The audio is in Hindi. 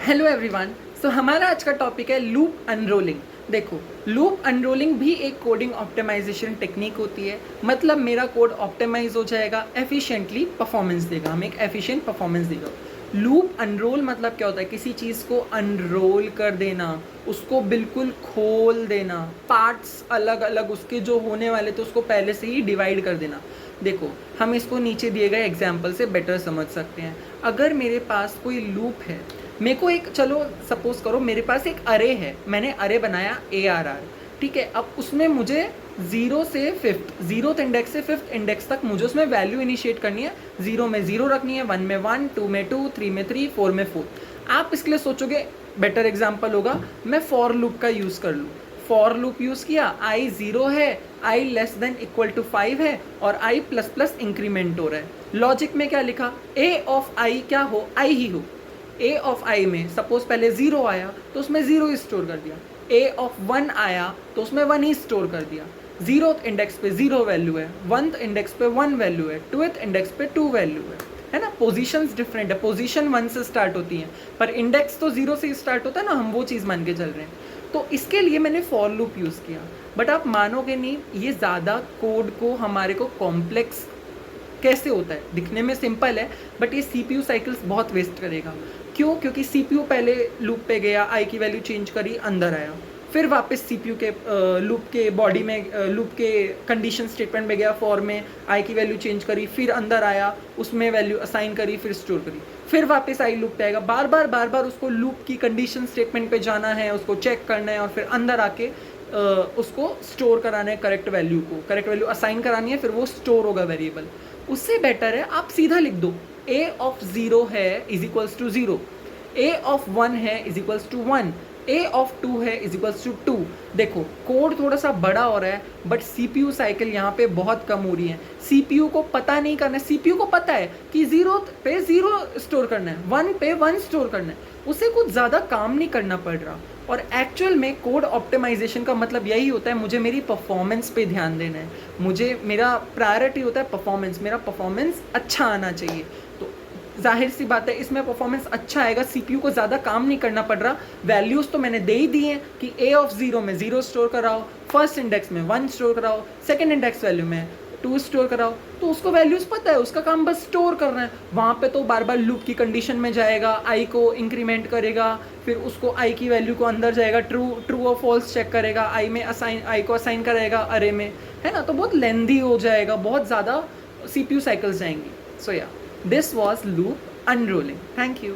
Hello everyone. सो हमारा आज का टॉपिक है लूप अनरोलिंग। देखो, लूप अनरोलिंग भी एक कोडिंग ऑप्टिमाइजेशन टेक्निक होती है। मतलब मेरा कोड ऑप्टिमाइज हो जाएगा, एफिशिएंटली परफॉर्मेंस देगा, हमें एक एफिशिएंट परफॉर्मेंस देगा। लूप अनरोल मतलब क्या होता है? किसी चीज़ को अनरोल कर देना, उसको बिल्कुल खोल देना, पार्ट्स अलग अलग उसके जो होने वाले थे उसको पहले से ही डिवाइड कर देना। देखो, हम इसको नीचे दिए गए एग्जाम्पल से बेटर समझ सकते हैं। अगर मेरे पास कोई लूप है, मेरे को एक, चलो सपोज करो मेरे पास एक अरे है, मैंने अरे बनाया ARR, ठीक है। अब उसमें मुझे जीरो से फिफ्थ, जीरोथ इंडेक्स से फिफ्थ इंडेक्स तक मुझे उसमें वैल्यू इनिशिएट करनी है। जीरो में जीरो रखनी है, वन में वन, टू में टू, थ्री में थ्री, फोर में फोर। आप इसके लिए सोचोगे बेटर एग्जाम्पल होगा मैं फॉर लूप का यूज़ कर लूँ। फॉर लूप यूज़ किया, आई जीरो है, आई लेस देन इक्वल टू 5 है और आई प्लस प्लस इंक्रीमेंट हो रहा है। लॉजिक में क्या लिखा? ए ऑफ आई क्या हो? आई ही हो। ए ऑफ आई में सपोज पहले जीरो आया तो उसमें जीरो ही स्टोर कर दिया। ए ऑफ वन आया तो उसमें वन ही स्टोर कर दिया। जीरोथ इंडेक्स पे जीरो वैल्यू है, वनथ इंडेक्स पे वन वैल्यू है, टूथ इंडेक्स पे टू वैल्यू है ना। पोजीशंस डिफरेंट है, पोजीशन वन से स्टार्ट होती है पर इंडेक्स तो जीरो से ही स्टार्ट होता है ना, हम वो चीज़ मान के चल रहे हैं। तो इसके लिए मैंने फॉर लूप यूज़ किया। बट आप मानोगे नहीं, ये ज़्यादा कोड को हमारे को कॉम्प्लेक्स कैसे होता है? दिखने में सिंपल है बट ये CPU साइकिल्स बहुत वेस्ट करेगा। क्यों? क्योंकि CPU पहले लूप पे गया, आई की वैल्यू चेंज करी, अंदर आया, फिर वापस CPU के लूप के बॉडी में, लूप के कंडीशन स्टेटमेंट में गया, फॉर में आई की वैल्यू चेंज करी, फिर अंदर आया, उसमें वैल्यू असाइन करी, फिर स्टोर करी, फिर वापस आई लूप पे आएगा। बार बार उसको लूप की कंडीशन स्टेटमेंट पे जाना है, उसको चेक करना है और फिर अंदर आके उसको स्टोर कराना है, करेक्ट वैल्यू को, करेक्ट वैल्यू असाइन करानी है, फिर वो स्टोर होगा वेरिएबल। उससे बेटर है आप सीधा लिख दो, ए ऑफ जीरो है is equals to zero, A of one है is equals to one, A of two है इज इक्वल्स टू टू। देखो, कोड थोड़ा सा बड़ा हो रहा है बट CPU साइकिल यहाँ पे बहुत कम हो रही है। CPU को पता नहीं करना है, CPU को पता है कि जीरो पे जीरो स्टोर करना है, वन पे वन स्टोर करना है, उसे कुछ ज़्यादा काम नहीं करना पड़ रहा। और एक्चुअल में कोड ऑप्टिमाइजेशन का मतलब यही होता है, मुझे मेरी परफॉर्मेंस पे ध्यान देना है, मुझे मेरा प्रायोरिटी होता है परफॉर्मेंस, मेरा परफॉर्मेंस अच्छा आना चाहिए। तो जाहिर सी बात है इसमें परफॉर्मेंस अच्छा आएगा, CPU को ज़्यादा काम नहीं करना पड़ रहा। वैल्यूज़ तो मैंने दे ही दी हैं कि ए ऑफ जीरो में जीरो स्टोर कराओ, फर्स्ट इंडेक्स में वन स्टोर कराओ, सेकेंड इंडेक्स वैल्यू में टू स्टोर कराओ, तो उसको वैल्यूज़ पता है, उसका काम बस स्टोर करना है। वहाँ पे तो बार बार लूप की कंडीशन में जाएगा, आई को इंक्रीमेंट करेगा, फिर उसको आई की वैल्यू को अंदर जाएगा, ट्रू और फॉल्स चेक करेगा, आई में असाइन, आई को असाइन करेगा अरे में, है ना। तो बहुत लेंदी हो जाएगा, बहुत ज़्यादा CPU साइकिल्स जाएंगी। So yeah, this was loop unrolling. Thank you.